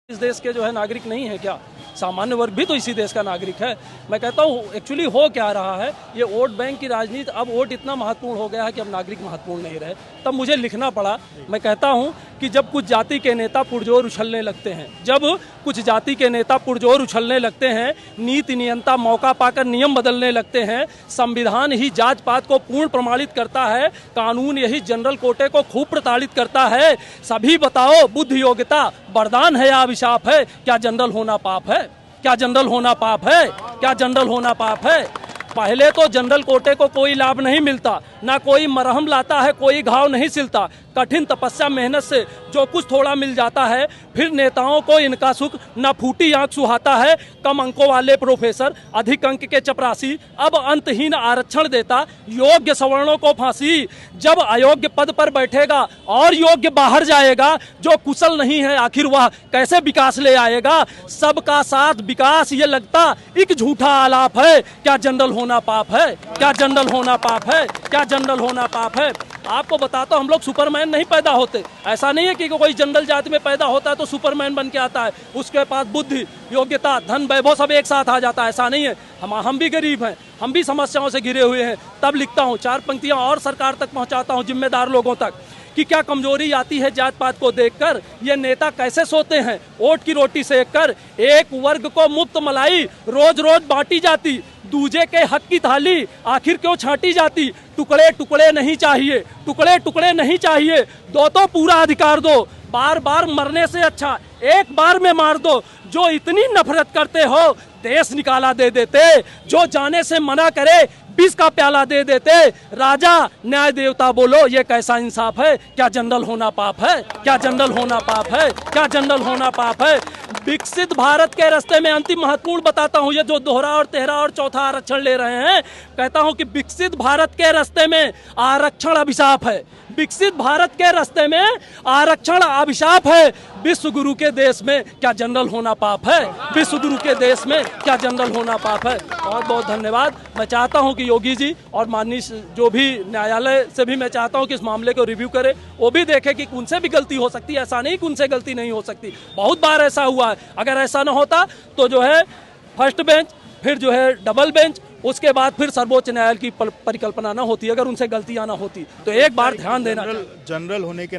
इस देश के जो है नागरिक नहीं है क्या? सामान्य वर्ग भी तो इसी देश का नागरिक है। मैं कहता हूँ एक्चुअली हो क्या रहा है, ये वोट बैंक की राजनीति, अब वोट इतना महत्वपूर्ण हो गया है कि अब नागरिक महत्वपूर्ण नहीं रहे। तब मुझे लिखना पड़ा। मैं कहता हूँ कि जब कुछ जाति के नेता पुरजोर उछलने लगते हैं, जब कुछ जाति के नेता पुरजोर उछलने लगते हैं, नीति नियंता मौका पाकर नियम बदलने लगते हैं, संविधान ही जात पात को पूर्ण प्रमाणित करता है, कानून यही जनरल कोटे को खूब प्रताड़ित करता है, सभी बताओ बुद्धि योग्यता वरदान है या अभिशाप है? क्या जनरल होना पाप है? क्या जनरल होना पाप है? क्या जनरल होना पाप है? पहले तो जनरल कोटे को कोई लाभ नहीं मिलता, ना कोई मरहम लाता है, कोई घाव नहीं सिलता। कठिन तपस्या मेहनत से जो कुछ थोड़ा मिल जाता है, फिर नेताओं को इनका सुख न फूटी आंख सुहाता है। कम अंकों वाले प्रोफेसर, अधिक अंक के चपरासी, अब अंतहीन आरक्षण देता योग्य सवर्णों को फांसी। जब अयोग्य पद पर बैठेगा और योग्य बाहर जाएगा, जो कुशल नहीं है आखिर वह कैसे विकास ले आएगा? सबका साथ विकास ये लगता एक झूठा आलाप है। क्या जनरल होना पाप है? क्या जनरल होना पाप है? क्या जनरल होना पाप है? आपको बताता हूं, हम लोग सुपरमैन नहीं पैदा होते। ऐसा नहीं है कि कोई जनरल जाति में पैदा होता है तो सुपरमैन बन के आता है, उसके पास बुद्धि योग्यता धन वैभव सब एक साथ आ जाता है। ऐसा नहीं है। हम भी गरीब हैं, हम भी समस्याओं से घिरे हुए हैं। तब लिखता हूँ, चार पंक्तियाँ और सरकार तक पहुँचाता हूँ, जिम्मेदार लोगों तक, कि क्या कमजोरी आती है जात पात को देखकर? ये नेता कैसे सोते हैं वोट की रोटी सेक कर? एक वर्ग को मुफ्त मलाई रोज रोज बांटी जाती, दूजे के हक की थाली आखिर क्यों छांटी जाती? टुकड़े टुकड़े नहीं चाहिए, टुकड़े टुकड़े नहीं चाहिए, दो तो पूरा अधिकार दो। बार बार मरने से अच्छा एक बार में मार दो। जो इतनी नफरत करते हो देश निकाला दे देते, जो जाने से मना करे विष का प्याला दे देते। राजा न्याय देवता बोलो ये कैसा इंसाफ है? क्या जनरल होना पाप है? क्या जनरल होना पाप है? क्या जनरल होना पाप है? विकसित भारत के रास्ते में अंतिम महत्वपूर्ण बताता हूँ, ये जो दोहरा और तेहरा और चौथा आरक्षण ले रहे हैं, कहता हूँ कि विकसित भारत के रास्ते में आरक्षण अभिशाप है। विकसित भारत के रास्ते में आरक्षण अभिशाप है। विश्व गुरु के देश में क्या जनरल होना पाप है? विश्व गुरु के देश में क्या जनरल होना पाप है? बहुत बहुत धन्यवाद। मैं चाहता हूं कि योगी जी और माननीय जो भी न्यायालय से भी मैं चाहता हूं कि इस मामले को रिव्यू करे, वो भी देखे कि उनसे भी गलती हो सकती है। ऐसा नहीं कि उनसे गलती नहीं हो सकती, बहुत बार ऐसा हुआ है। अगर ऐसा न होता तो जो है फर्स्ट बेंच, फिर जो है डबल बेंच, उसके बाद फिर सर्वोच्च न्यायालय की परिकल्पना न होती। अगर उनसे गलतियां ना होती तो एक बार ध्यान देना। जनरल होने के